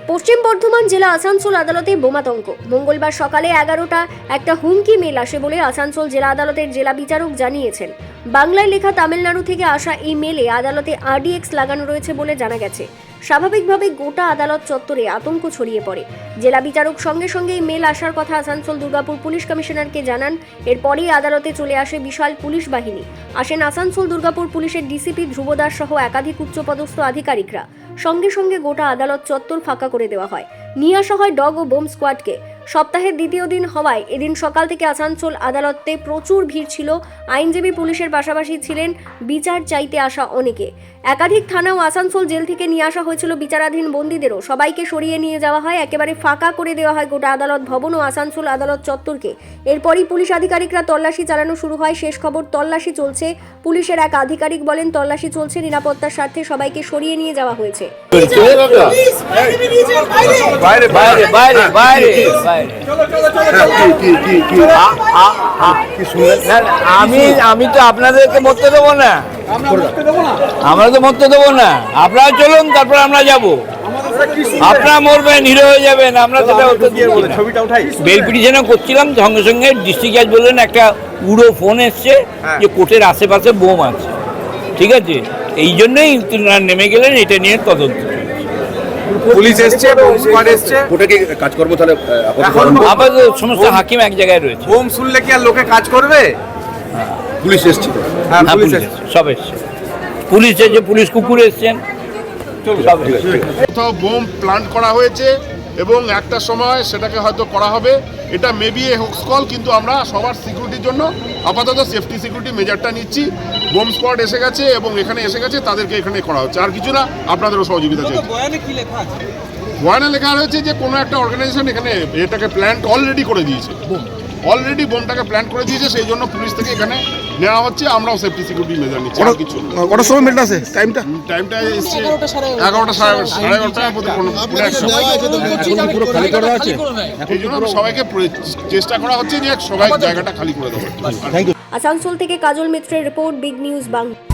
পশ্চিম বর্ধমান জেলা আসানসোল আদালতে বোমাতঙ্ক। মঙ্গলবার সকালে 11টা একটা হুমকি মেল আসে বলে আসানসোল জেলা আদালতের জেলা বিচারক জানিয়েছেন। বাংলায় লেখা তামিলনাড়ু থেকে আসা এই মেলে আদালতে RDX লাগানো রয়েছে বলে জানা গেছে। স্বাভাবিকভাবে গোটা আদালত চত্বরে আতঙ্ক ছড়িয়ে পড়ে। জেলা বিচারক সঙ্গে সঙ্গে এই মেল আসার কথা আসানসোল দুর্গাপুর পুলিশ কমিশনারকে জানান। এরপরেই আদালতে চলে আসে বিশাল পুলিশ বাহিনী। আসেন আসানসোল দুর্গাপুর পুলিশের ডিসিপি ধ্রুব দাস সহ একাধিক উচ্চপদস্থ আধিকারিকরা। সঙ্গে সঙ্গে গোটা আদালত চত্বর ফাঁকা করে দেওয়া হয়। নিয়ে আসা হয় ডগ ও বোম স্কোয়াডকে। সপ্তাহের দ্বিতীয় দিন হওয়ায় এদিন সকাল থেকে আসানসোল আদালতে প্রচুর ভিড় ছিল। আইনজীবী পুলিশের পাশাপাশি ছিলেন বিচার চাইতে আসা অনেকে। একাধিক থানা ও আসানসোল জেল থেকে নিয়ে আসা হয়েছিল বিচারাধীন বন্দীদেরও। সবাইকে সরিয়ে নিয়ে যাওয়া হয়, একেবারে ফাঁকা করে দেওয়া হয় গোটা আদালত ভবন ও আসানসোল আদালত চত্বরকে। এরপরই পুলিশ আধিকারিকরা তল্লাশি চালানো শুরু হয়। শেষ খবর, তল্লাশি চলছে। পুলিশের এক আধিকারিক বলেন, তল্লাশি চলছে, নিরাপত্তার স্বার্থে সবাইকে সরিয়ে নিয়ে যাওয়া হয়েছে। আমি তো আপনাদেরকে মরতে দেবো না, আমরা তো মরতে দেবো না। আপনারা চলুন, তারপর আমরা যাব। আপনারা মরবেন, হিরো হয়ে যাবেন, আমরা সেটা বেল পিটিশনে করছিলাম। সঙ্গে সঙ্গে ডিস্ট্রিক্ট জাজ বললেন একটা উড়ো ফোন এসছে যে কোর্টের আশেপাশে বোম আছে। ঠিক আছে, এই জন্যই নেমে গেলেন, এটা নিয়ে তদন্ত। পুলিশ এসছে, বোম স্কোয়াড এসছে, কোর্টে কি কাজ করবো তাহলে? আপাতত সমস্ত হাকিম এক জায়গায় রয়েছে। বোম শুনলে কি আর লোকে কাজ করবে? পুলিশ এসছিল, হ্যাঁ, হ্যাঁ, পুলিশ পুলিশ এসছে। সব এসছে, পুলিশ এসছে, পুলিশ কুকুর এসছেন। কোথাও বোম প্ল্যান্ট করা হয়েছে এবং একটা সময় সেটাকে হয়তো করা হবে। এটা মেবি এ হোক্স কল, কিন্তু আমরা সবার সিকিউরিটির জন্য আপাতত সেফটি সিকিউরিটি মেজারটা নিচ্ছি। বোম স্কোয়াড এসে গেছে এবং এখানে এসে গেছে, তাদেরকে এখানে করা হচ্ছে। আর কিছু না, আপনাদেরও সহযোগিতা চাই। বয়ানে লেখা রয়েছে যে কোনো একটা অর্গানাইজেশন এখানে এটাকে প্ল্যান্ট অলরেডি করে দিয়েছে, অলরেডি বোমটাকে প্ল্যান করে দিয়েছে, সেই জন্য পুলিশ থেকে এখানে নেওয়া হচ্ছে। আমরাও সেফটি সিকিউরিটি মেজার নিচ্ছি। আর কিছু না। কটার সময় মেলটা আছে? টাইমটা এসছে 11টা সাড়ে 11টা পুরো খালি করা আছে। এই জন্য সবাইকে চেষ্টা করা হচ্ছে যে সবাই জায়গাটা খালি করে দেবো। Thank you. আসানসোল থেকে কাজল মিত্রের রিপোর্ট, বিগ নিউজ বাংলা।